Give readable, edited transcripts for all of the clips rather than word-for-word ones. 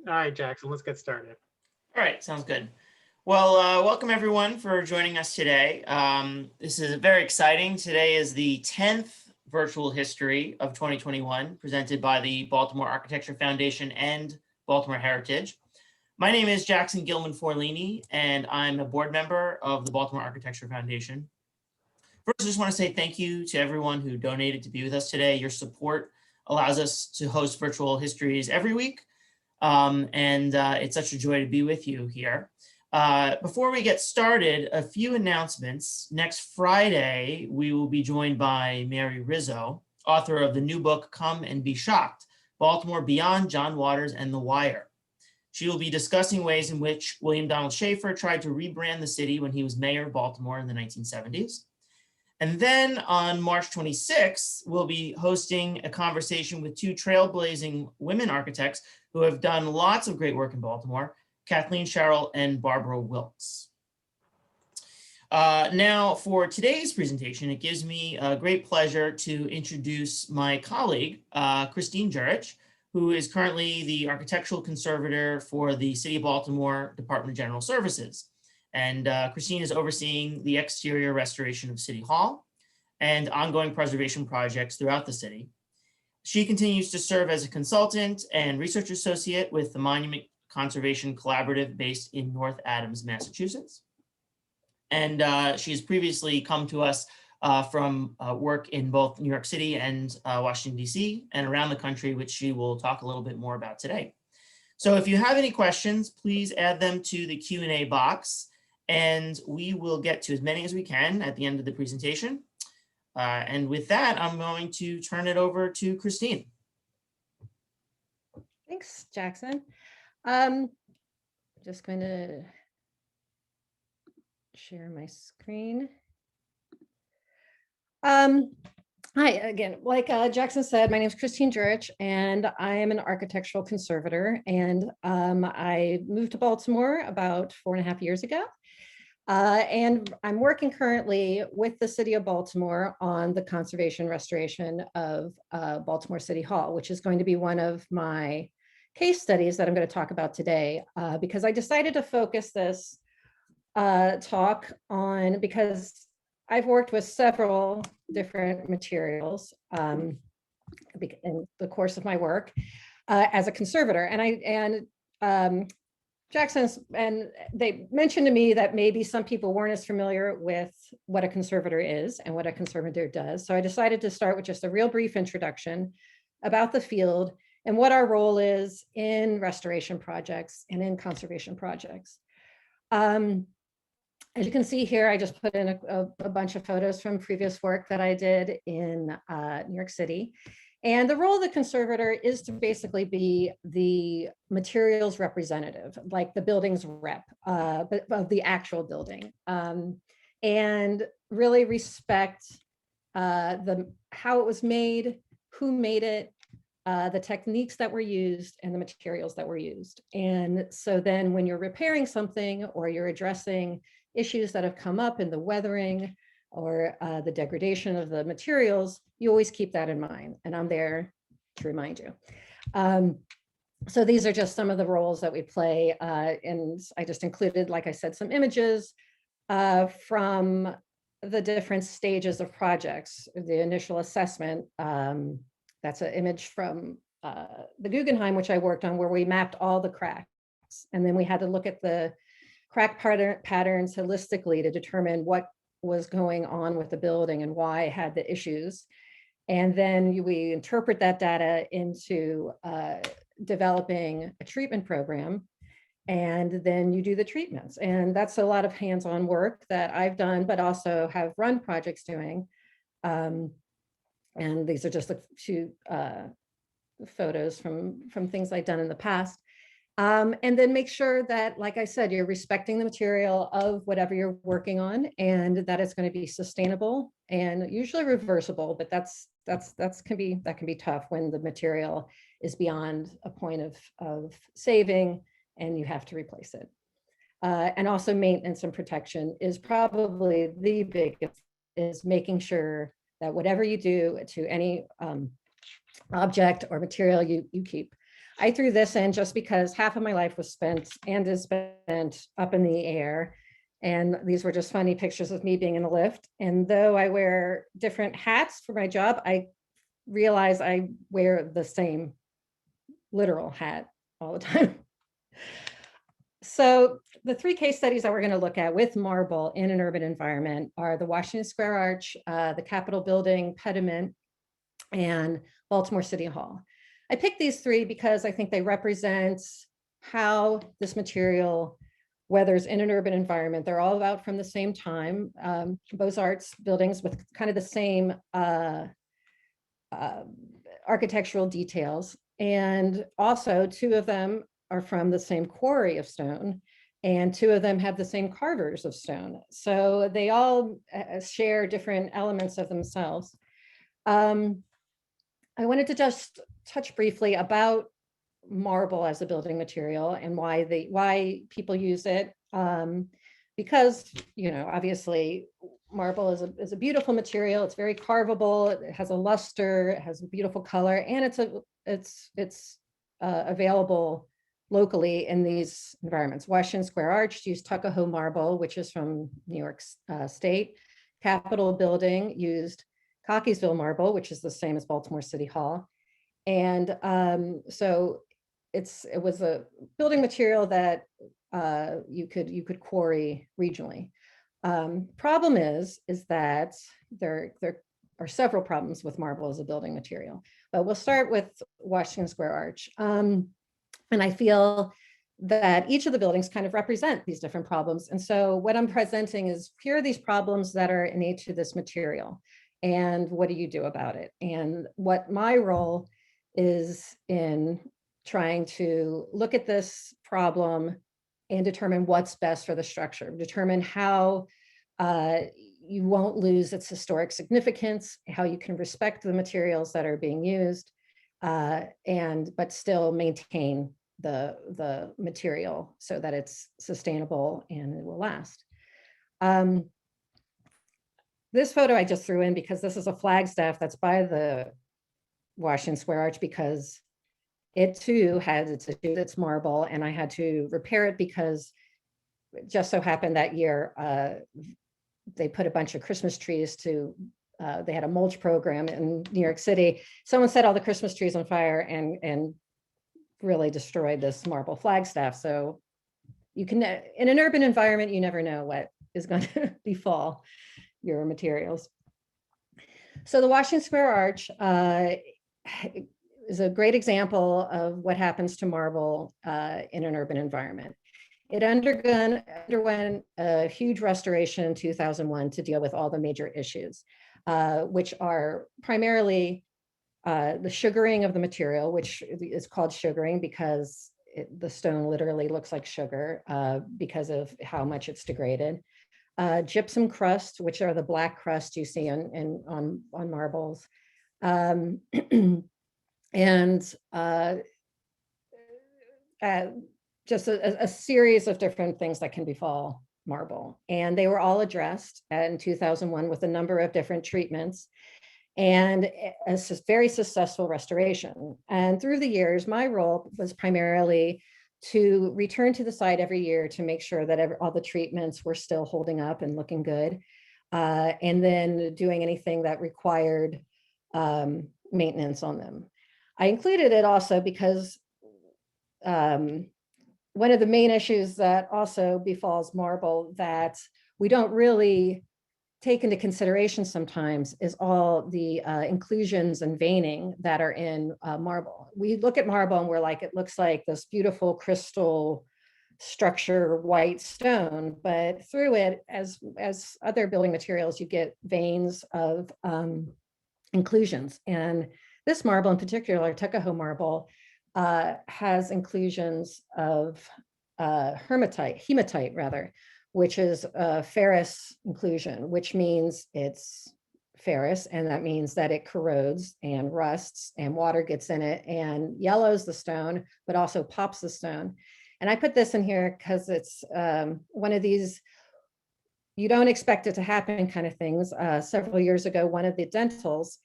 All right, Jackson, let's get started. All right, sounds good. Well, welcome everyone for joining us today. This is very exciting. Today is the 10th virtual history of 2021 presented by the Baltimore Architecture Foundation and Baltimore Heritage. My name is Jackson Gilman Forlini, and I'm a board member of the Baltimore Architecture Foundation. First, I just want to say thank you to everyone who donated to be with us today. Your support allows us to host virtual histories every week. It's such a joy to be with you here. Before we get started, a few announcements. Next Friday, we will be joined by Mary Rizzo, author of the new book, Come and Be Shocked, Baltimore Beyond John Waters and the Wire. She will be discussing ways in which William Donald Schaefer tried to rebrand the city when he was mayor of Baltimore in the 1970s. And then on March 26th, we'll be hosting a conversation with two trailblazing women architects who have done lots of great work in Baltimore, Kathleen Sherrill and Barbara Wilkes. Now for today's presentation, it gives me a great pleasure to introduce my colleague, Christine Djuric, who is currently the architectural conservator for the City of Baltimore Department of General Services. And Christine is overseeing the exterior restoration of City Hall and ongoing preservation projects throughout the city. She continues to serve as a consultant and research associate with the Monument Conservation Collaborative based in North Adams, Massachusetts. And she has previously come to us from work in both New York City and Washington, D.C. and around the country, which she will talk a little bit more about today. So if you have any questions, please add them to the Q&A box, and we will get to as many as we can at the end of the presentation. And with that, I'm going to turn it over to Christine. Thanks, Jackson. Just going to share my screen. Hi, again, like Jackson said, my name is Christine Jarich, and I am an architectural conservator, and I moved to Baltimore about 4.5 years ago. And I'm working currently with the City of Baltimore on the conservation restoration of Baltimore City Hall, which is going to be one of my case studies that I'm going to talk about today, because I decided to focus this talk on, because I've worked with several different materials in the course of my work as a conservator, and Jackson's, and they mentioned to me that maybe some people weren't as familiar with what a conservator is and what a conservator does. So I decided to start with just a real brief introduction about the field and what our role is in restoration projects and in conservation projects. As you can see here, I just put in a bunch of photos from previous work that I did in New York City. And the role of the conservator is to basically be the materials representative, like the building's rep, but of the actual building, and really respect how it was made, who made it, the techniques that were used, and the materials that were used. And so then when you're repairing something or you're addressing issues that have come up in the weathering or the degradation of the materials, you always keep that in mind. And I'm there to remind you. So these are just some of the roles that we play. And I just included, like I said, some images from the different stages of projects. The initial assessment, that's an image from the Guggenheim, which I worked on, where we mapped all the cracks. And then we had to look at the crack patterns holistically to determine what was going on with the building and why it had the issues. And then we interpret that data into developing a treatment program. And then you do the treatments. And that's a lot of hands-on work that I've done, but also have run projects doing. And these are just a few photos from things I've done in the past. And then make sure that, like I said, you're respecting the material of whatever you're working on, and that it's going to be sustainable and usually reversible. But that can be tough when the material is beyond a point of saving and you have to replace it. And also maintenance and protection is probably the biggest, is making sure that whatever you do to any object or material you keep. I threw this in just because half of my life was spent and is spent up in the air. And these were just funny pictures of me being in a lift. And though I wear different hats for my job, I realize I wear the same literal hat all the time. So the three case studies that we're going to look at with marble in an urban environment are the Washington Square Arch, the Capitol Building pediment, and Baltimore City Hall. I picked these three because I think they represent how this material weathers in an urban environment. They're all about from the same time, Beaux-Arts buildings with kind of the same architectural details. And also two of them are from the same quarry of stone, and two of them have the same carvers of stone. So they all share different elements of themselves. I wanted to just touch briefly about marble as a building material and why people use it. Because, obviously marble is a beautiful material. It's very carvable. It has a luster, it has a beautiful color, and it's available locally in these environments. Washington Square Arch used Tuckahoe marble, which is from New York State. Capitol Building used Cockeysville marble, which is the same as Baltimore City Hall. And so it was a building material that you could quarry regionally. Problem is that there are several problems with marble as a building material, but we'll start with Washington Square Arch. And I feel that each of the buildings kind of represent these different problems. And so what I'm presenting is, here are these problems that are innate to this material, and what do you do about it? And what my role is in trying to look at this problem and determine what's best for the structure, determine how you won't lose its historic significance, how you can respect the materials that are being used, but still maintain the material so that it's sustainable and it will last. This photo I just threw in because this is a flagstaff that's by the Washington Square Arch, because it too has its marble, and I had to repair it because it just so happened that year they put a bunch of Christmas trees they had a mulch program in New York City. Someone set all the Christmas trees on fire and really destroyed this marble flagstaff. So you can, in an urban environment, you never know what is going to befall your materials. So the Washington Square Arch is a great example of what happens to marble in an urban environment. It underwent a huge restoration in 2001 to deal with all the major issues, which are primarily the sugaring of the material, which is called sugaring because the stone literally looks like sugar because of how much it's degraded. Gypsum crust, which are the black crust you see on marbles. Just a series of different things that can befall marble. And they were all addressed in 2001 with a number of different treatments and a very successful restoration. And through the years, my role was primarily to return to the site every year to make sure that all the treatments were still holding up and looking good. And then doing anything that required maintenance on them. I included it also because one of the main issues that also befalls marble that we don't really take into consideration sometimes is all the inclusions and veining that are in marble. We look at marble and we're like, it looks like this beautiful crystal structure, white stone, but through it, as other building materials, you get veins of inclusions. And this marble in particular, Tuckahoe marble, has inclusions of hematite rather, which is a ferrous inclusion, which means it's ferrous, and that means that it corrodes and rusts and water gets in it and yellows the stone, but also pops the stone. And I put this in here because it's one of these, you don't expect it to happen kind of things. Several years ago, one of the dentals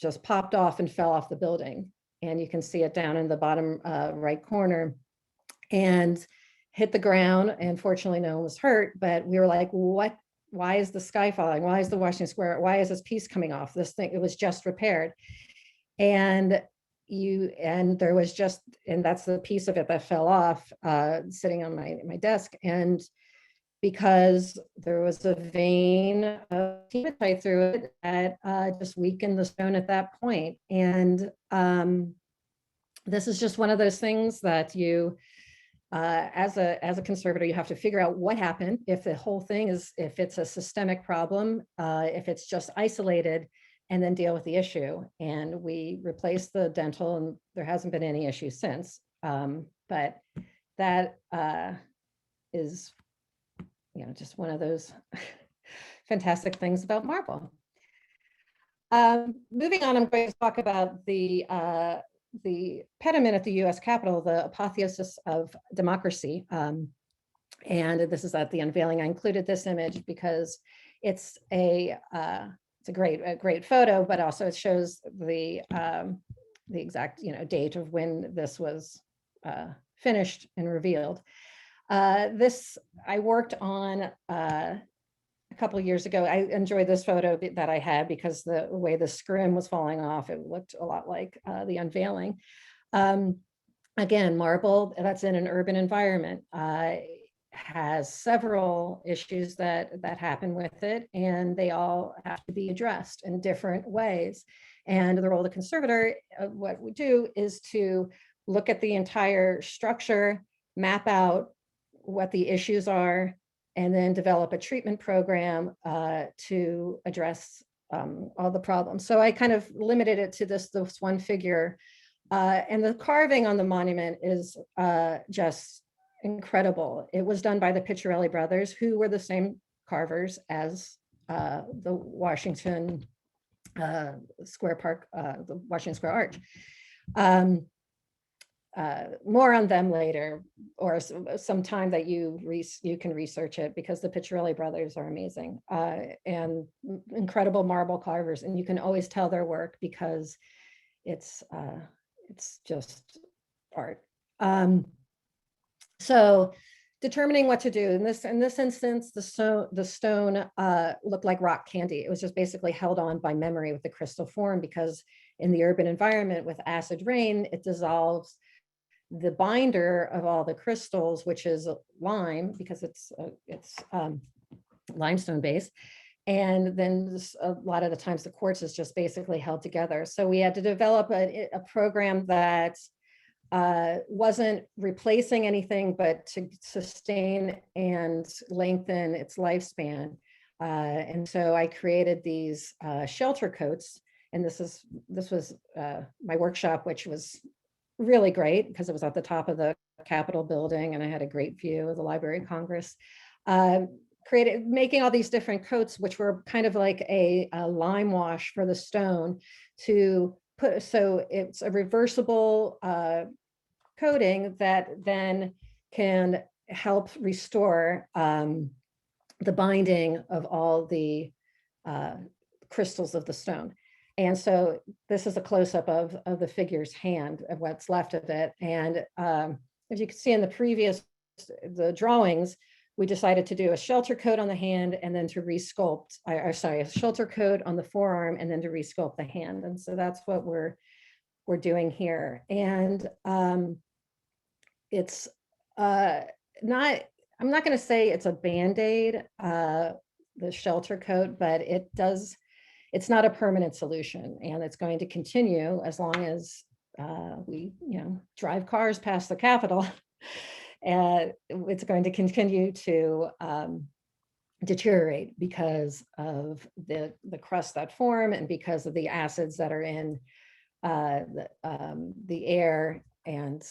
just popped off and fell off the building. and you can see it down in the bottom right corner, and hit the ground. And fortunately, no one was hurt, but we were like, what? Why is the sky falling? Why is the Washington Square? Why is this piece coming off? This thing, it was just repaired. And there was just, and that's the piece of it that fell off, sitting on my desk. And because there was a vein of hematite through it that just weakened the stone at that point. And this is just one of those things that you, as a conservator, you have to figure out what happened, if the whole thing is, if it's a systemic problem, if it's just isolated, and then deal with the issue. And we replaced the dental, and there hasn't been any issue since. But that is, just one of those fantastic things about marble. Moving on, I'm going to talk about the pediment at the US Capitol, the apotheosis of democracy. And this is at the unveiling. I included this image because it's a great photo, but also it shows the exact date of when this was finished and revealed. This I worked on a couple of years ago. I enjoyed this photo that I had because the way the scrim was falling off, it looked a lot like the unveiling. Again, marble that's in an urban environment has several issues that happen with it, and they all have to be addressed in different ways. And the role of the conservator, what we do is to look at the entire structure, map out what the issues are, and then develop a treatment program to address all the problems. So I kind of limited it to this one figure. And the carving on the monument is just incredible. It was done by the Picciarelli brothers, who were the same carvers as the Washington Square Park, the Washington Square Arch. More on them later, or some time that you can research it, because the Picciarelli brothers are amazing and incredible marble carvers, and you can always tell their work because it's just art. So determining what to do in this instance, the stone looked like rock candy. It was just basically held on by memory with the crystal form, because in the urban environment with acid rain, it dissolves the binder of all the crystals, which is lime, because it's limestone based. And then a lot of the times the quartz is just basically held together. So we had to develop a program that wasn't replacing anything, but to sustain and lengthen its lifespan. And so I created these shelter coats. And this was my workshop, which was really great because it was at the top of the Capitol building, and I had a great view of the Library of Congress. Making all these different coats, which were kind of like a lime wash for the stone to put. So it's a reversible coating that then can help restore the binding of all the crystals of the stone. And so this is a close-up of the figure's hand, of what's left of it. And as you can see in the drawings, we decided to do a shelter coat on the hand, and then to resculpt, a shelter coat on the forearm, and then to resculpt the hand. And so that's what we're doing here. And it's not, I'm not going to say it's a Band-Aid, the shelter coat, but it's not a permanent solution, and it's going to continue as long as we drive cars past the Capitol. And it's going to continue to deteriorate because of the crusts that form, and because of the acids that are in the air, and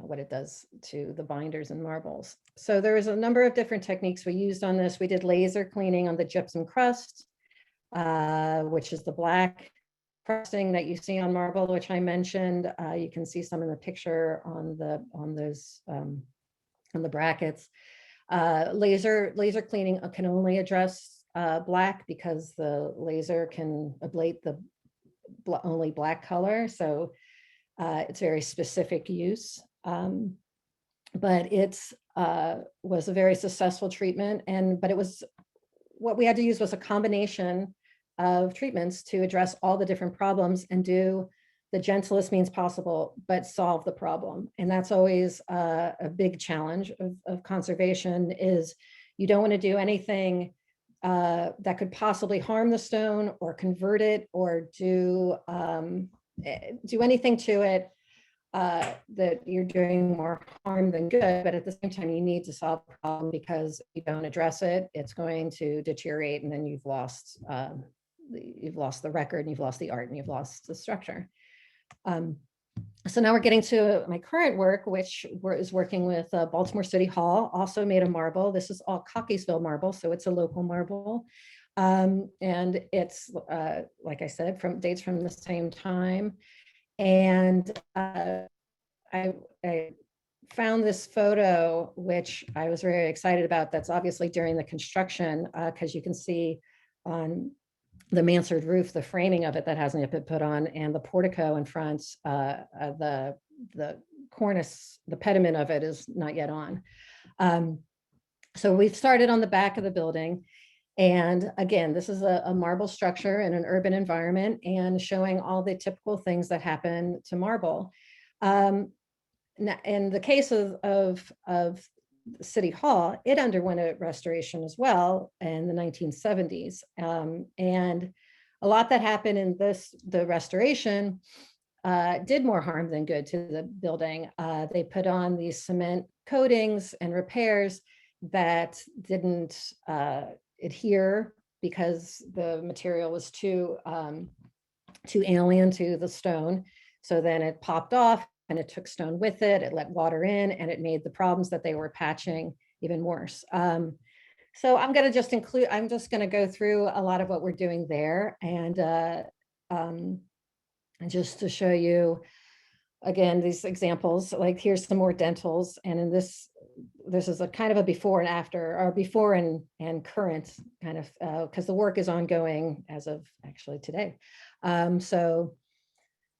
what it does to the binders and marbles. So there is a number of different techniques we used on this. We did laser cleaning on the gypsum crust, which is the black crusting that you see on marble, which I mentioned. You can see some in the picture on the brackets. Laser cleaning can only address black, because the laser can ablate the only black color. So It's very specific use, but it's was a very successful treatment. But it was, what we had to use was a combination of treatments to address all the different problems and do the gentlest means possible, but solve the problem. And that's always a big challenge of conservation, is you don't want to do anything that could possibly harm the stone or convert it or do anything to it that you're doing more harm than good. But at the same time, you need to solve the problem, because if you don't address it, it's going to deteriorate, and then you've lost the record, and you've lost the art, and you've lost the structure. So now we're getting to my current work, which is working with Baltimore City Hall, also made of marble. This is all Cockeysville marble, so it's a local marble. And it's, like I said, dates from the same time. And I found this photo, which I was very excited about. That's obviously during the construction, because you can see on the mansard roof, the framing of it that hasn't yet been put on, and the portico in front, the cornice, the pediment of it is not yet on. So we've started on the back of the building. And again, this is a marble structure in an urban environment, and showing all the typical things that happen to marble. In the case of City Hall, it underwent a restoration as well in the 1970s. And a lot that happened in the restoration did more harm than good to the building. They put on these cement coatings and repairs that didn't adhere, because the material was too alien to the stone. So then it popped off, and it took stone with it. It let water in, and it made the problems that they were patching even worse. So I'm going to go through a lot of what we're doing there, and just to show you again these examples. Like, here's some more dentals, and in this is a kind of a before and after, or before and current kind of, because the work is ongoing as of actually today. So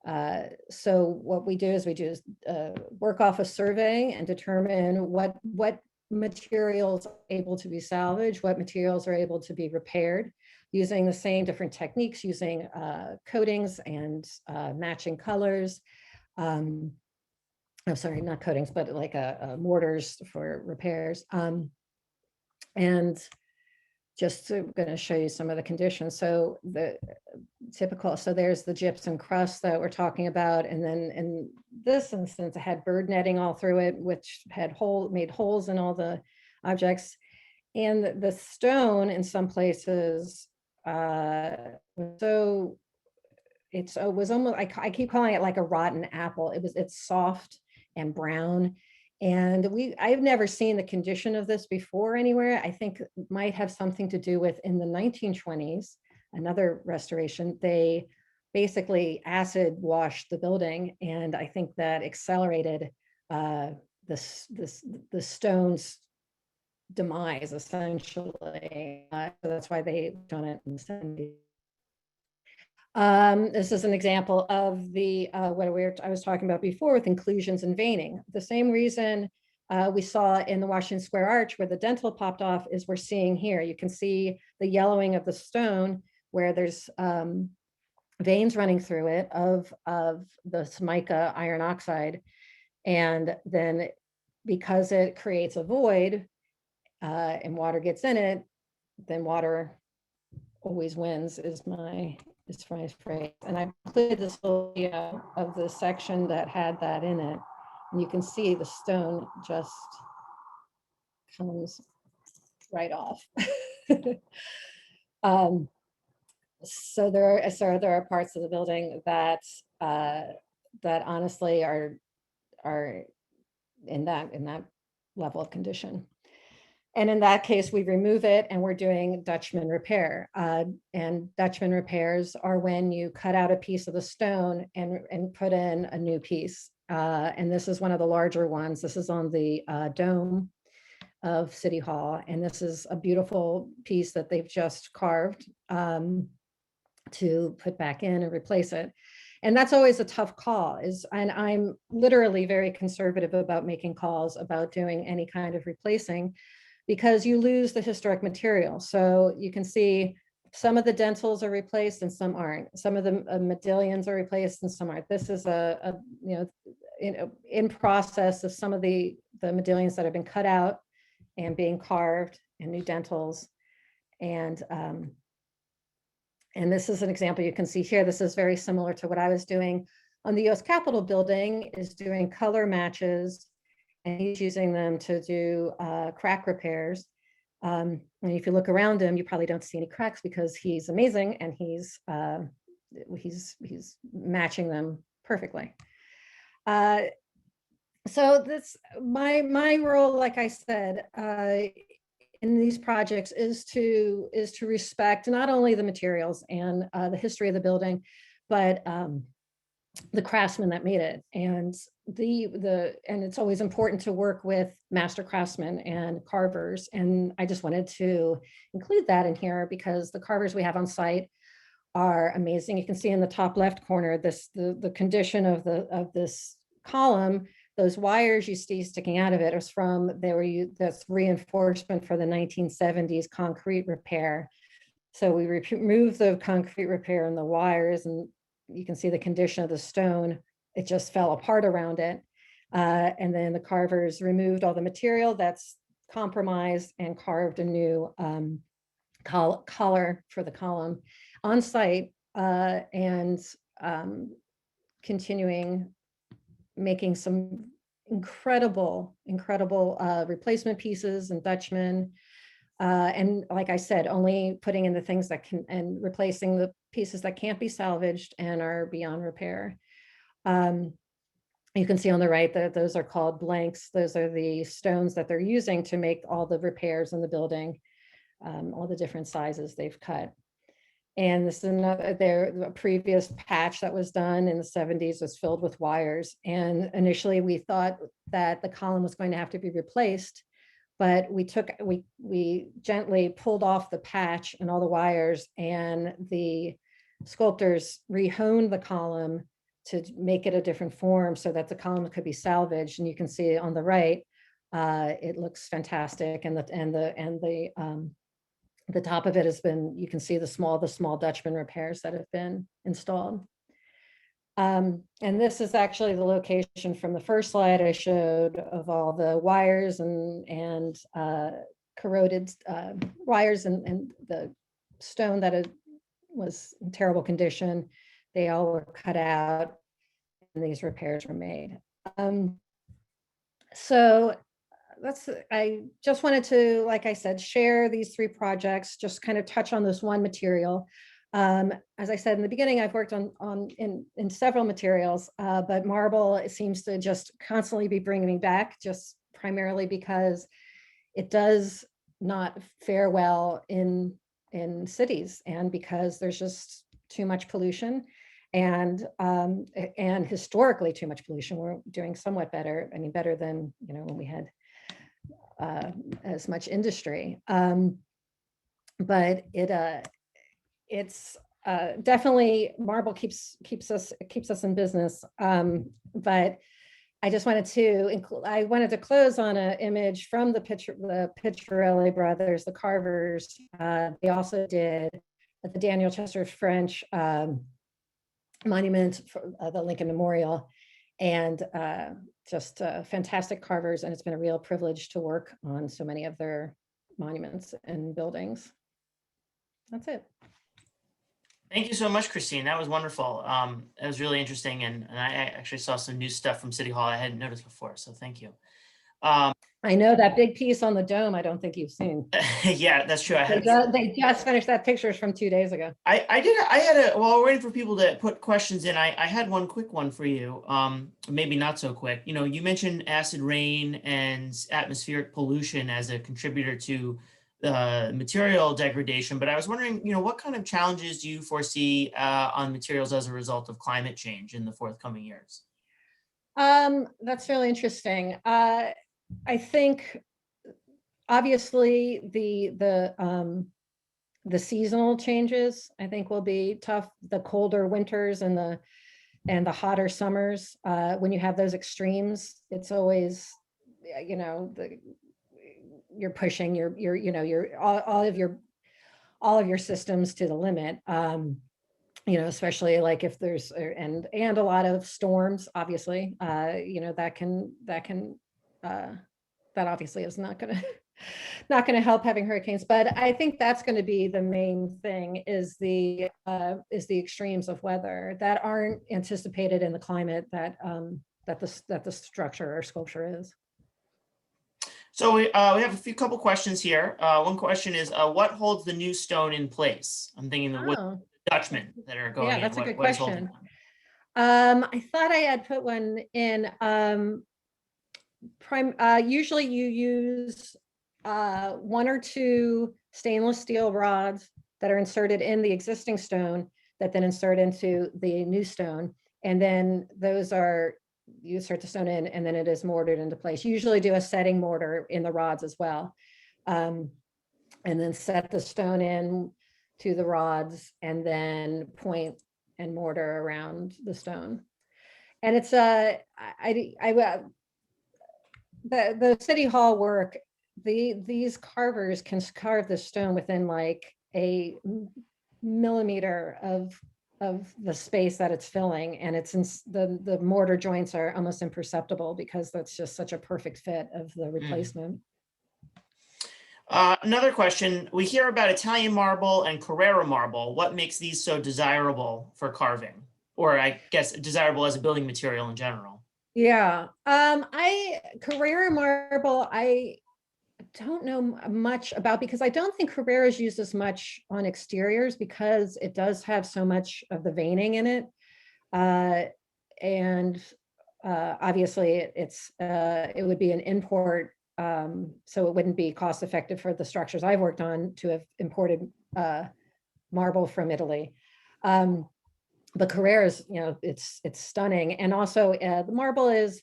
what we do is work off a survey and determine what materials are able to be salvaged, what materials are able to be repaired, using the same different techniques, using coatings and matching colors. I'm sorry, not coatings, but like mortars for repairs. And just going to show you some of the conditions. So the typical, so there's the gypsum crust that we're talking about. And then in this instance, it had bird netting all through it, which had made holes in all the objects. And the stone in some places, so it was almost, I keep calling it like a rotten apple. It's soft and brown. And I've never seen the condition of this before anywhere. I think it might have something to do with, in the 1920s, another restoration, they basically acid washed the building. And I think that accelerated the stone's demise, essentially. So that's why they done it in the 70s. This is an example of the what I was talking about before with inclusions and veining. The same reason we saw in the Washington Square Arch where the dental popped off is we're seeing here. You can see the yellowing of the stone where there's veins running through it of the mica iron oxide. And then because it creates a void and water gets in it, then water always wins is my phrase. And I included this little video of the section that had that in it. And you can see the stone just comes right off. So there are parts of the building that that honestly are in that level of condition. And in that case, we remove it and we're doing Dutchman repair. And Dutchman repairs are when you cut out a piece of the stone and put in a new piece. And this is one of the larger ones. This is on the dome of City Hall. And this is a beautiful piece that they've just carved to put back in and replace it. And that's always a tough call and I'm literally very conservative about making calls about doing any kind of replacing, because you lose the historic material. So you can see some of the dentils are replaced and some aren't. Some of the modillions are replaced and some aren't. This is in process of some of the modillions that have been cut out and being carved, and new dentils. And this is an example you can see here. This is very similar to what I was doing on the US Capitol building, is doing color matches, and he's using them to do crack repairs. And if you look around him, you probably don't see any cracks because he's amazing and he's matching them perfectly. So this my role, like I said, in these projects is to respect not only the materials and the history of the building, but the craftsmen that made it. And and it's always important to work with master craftsmen and carvers. And I just wanted to include that in here because the carvers we have on site are amazing. You can see in the top left corner, the condition of this column. Those wires you see sticking out of it is that's reinforcement for the 1970s concrete repair. So we removed the concrete repair and the wires, and you can see the condition of the stone. It just fell apart around it. And then the carvers removed all the material that's compromised and carved a new collar for the column on site, and continuing making some incredible replacement pieces and Dutchman. And like I said, only putting in the things that can, and replacing the pieces that can't be salvaged and are beyond repair. You can see on the right that those are called blanks. Those are the stones that they're using to make all the repairs in the building, all the different sizes they've cut. And this is a previous patch that was done in the 70s was filled with wires. And initially we thought that the column was going to have to be replaced, but we gently pulled off the patch and all the wires, and the sculptors rehoned the column to make it a different form so that the column could be salvaged. And you can see on the right, it looks fantastic. And the top of it has been, you can see the small Dutchman repairs that have been installed. And this is actually the location from the first slide I showed of all the wires and corroded wires and the stone that was in terrible condition. They all were cut out and these repairs were made. So I just wanted to, like I said, share these 3 projects, just kind of touch on this one material. As I said in the beginning, I've worked in several materials, but marble, it seems to just constantly be bringing me back, just primarily because it does not fare well in cities, and because there's just too much pollution, and historically too much pollution. We're doing somewhat better, I mean, better than, when we had as much industry. But it's definitely, marble keeps us in business. But I just wanted to close on an image from the Picciarelli brothers, the carvers. They also did at the Daniel Chester French monument for the Lincoln Memorial, and just fantastic carvers. And it's been a real privilege to work on so many of their monuments and buildings. That's it. Thank you so much, Christine. That was wonderful. It was really interesting, and I actually saw some new stuff from City Hall I hadn't noticed before, so thank you. I know that big piece on the dome, I don't think you've seen. Yeah, that's true. They just finished that. Pictures from 2 days ago. While we're waiting for people to put questions in, I had one quick one for you. Maybe not so quick. You mentioned acid rain and atmospheric pollution as a contributor to material degradation, but I was wondering, what kind of challenges do you foresee on materials as a result of climate change in the forthcoming years? That's really interesting. I think obviously the seasonal changes, I think, will be tough. The colder winters and the and the hotter summers, when you have those extremes, it's always, you know, you're pushing all of your systems to the limit. You know, especially like if there's and a lot of storms, obviously, you know, that obviously is not going to not going to help having hurricanes. But I think that's going to be the main thing, is the extremes of weather that aren't anticipated in the climate that the structure or sculpture is. So we have a couple questions here. One question is, what holds the new stone in place? I'm thinking the wood Dutchman that are going in. That's a good what is holding question. them? I thought I had put one in. Usually you use one or two stainless steel rods that are inserted in the existing stone that then insert into the new stone. And then those are, you insert the stone in, and then it is mortared into place. You usually do a setting mortar in the rods as well. And then set the stone in to the rods, and then point and mortar around the stone. And it's the City Hall work, these carvers can carve the stone within like a millimeter of the space that it's filling, and it's in the mortar joints are almost imperceptible because that's just such a perfect fit of the replacement. Another question, we hear about Italian marble and Carrera marble. What makes these so desirable for carving, or I guess desirable as a building material in general? Yeah, Carrera marble, I don't know much about, because I don't think Carrera is used as much on exteriors because it does have so much of the veining in it. And obviously it would be an import, so it wouldn't be cost effective for the structures I've worked on to have imported marble from Italy. But Carrera's, you know, it's stunning, and also the marble is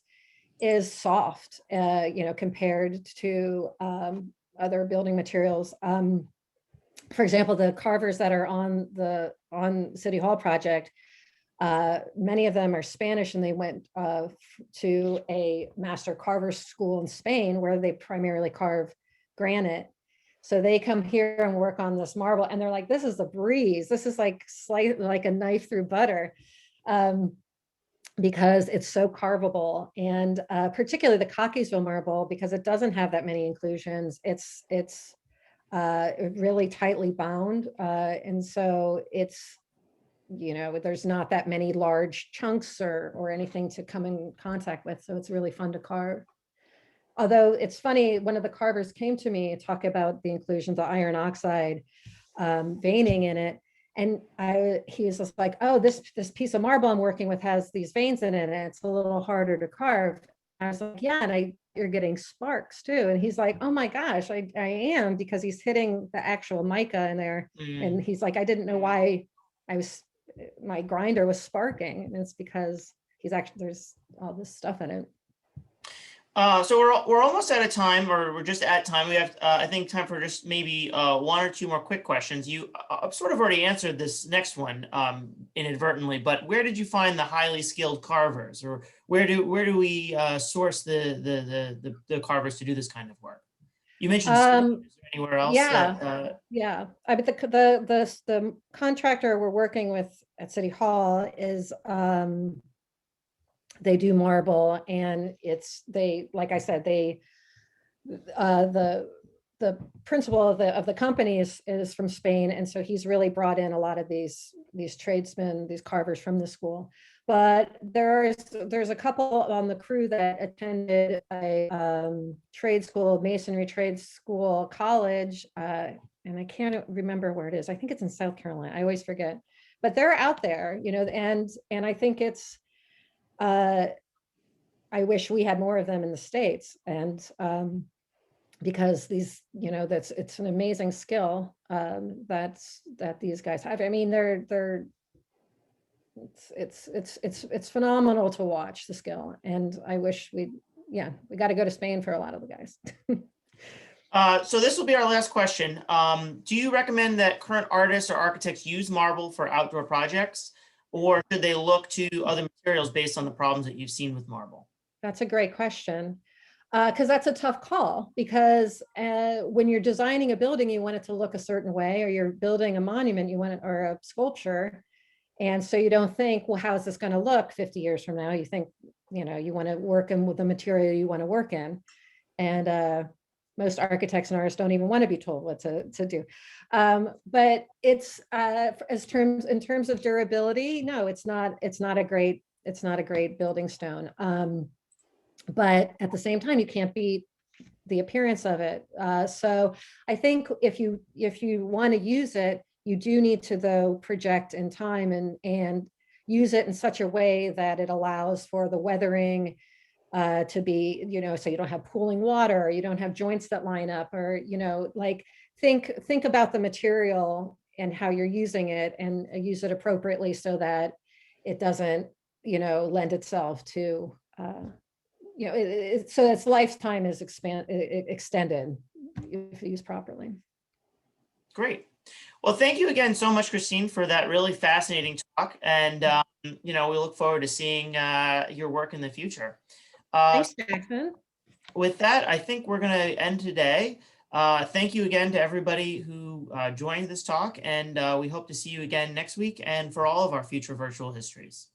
soft, you know, compared to other building materials. For example, the carvers that are on City Hall project, many of them are Spanish, and they went to a master carver school in Spain where they primarily carve granite. So they come here and work on this marble, and they're like, this is a breeze. This is like like a knife through butter. Because it's so carvable, and particularly the Cockeysville marble, because it doesn't have that many inclusions. It's really tightly bound, and so it's, you know, there's not that many large chunks or anything to come in contact with, so it's really fun to carve. Although it's funny, one of the carvers came to me to talk about the inclusions of iron oxide veining in it. And he was just like, oh, this piece of marble I'm working with has these veins in it, and it's a little harder to carve. I was like, yeah, and you're getting sparks too. And he's like, oh my gosh, I am, because he's hitting the actual mica in there. And he's like, I didn't know why my grinder was sparking. And it's because there's all this stuff in it. So we're almost out of time, or we're just at time. We have, I think, time for just maybe one or two more quick questions. You sort of already answered this next one inadvertently, but where did you find the highly skilled carvers, or where do we source the carvers to do this kind of work? You mentioned Spain. Is there anywhere else? Yeah, yeah. I mean, the contractor we're working with at City Hall is. They do marble, and like I said, the principal of the company is from Spain, and so he's really brought in a lot of these tradesmen, these carvers from the school. But there's a couple on the crew that attended a trade school, masonry trade school college, and I can't remember where it is. I think it's in South Carolina. I always forget, but they're out there, you know, and I think it's. I wish we had more of them in the States, and because these, you know, it's an amazing skill that these guys have. I mean, it's phenomenal to watch the skill, and I wish we got to go to Spain for a lot of the guys. So this will be our last question. Do you recommend that current artists or architects use marble for outdoor projects, or should they look to other materials based on the problems that you've seen with marble? That's a great question. Because that's a tough call, because when you're designing a building, you want it to look a certain way, or you're building a monument, you want it, or a sculpture. And so you don't think, well, how is this going to look 50 years from now? You think, you want to work in with the material you want to work in. And most architects and artists don't even want to be told what to do. But it's in terms of durability, no, it's not a great building stone. But at the same time, you can't beat the appearance of it. So I think if you want to use it, you do need to, though, project in time and use it in such a way that it allows for the weathering to be, so you don't have pooling water, or you don't have joints that line up, or, like think about the material and how you're using it, and use it appropriately so that it doesn't, lend itself to, so its lifetime is extended if used properly. Great. Well, thank you again so much, Christine, for that really fascinating talk. And, we look forward to seeing your work in the future. Thanks, Jackson. With that, I think we're going to end today. Thank you again to everybody who joined this talk, and we hope to see you again next week and for all of our future virtual histories.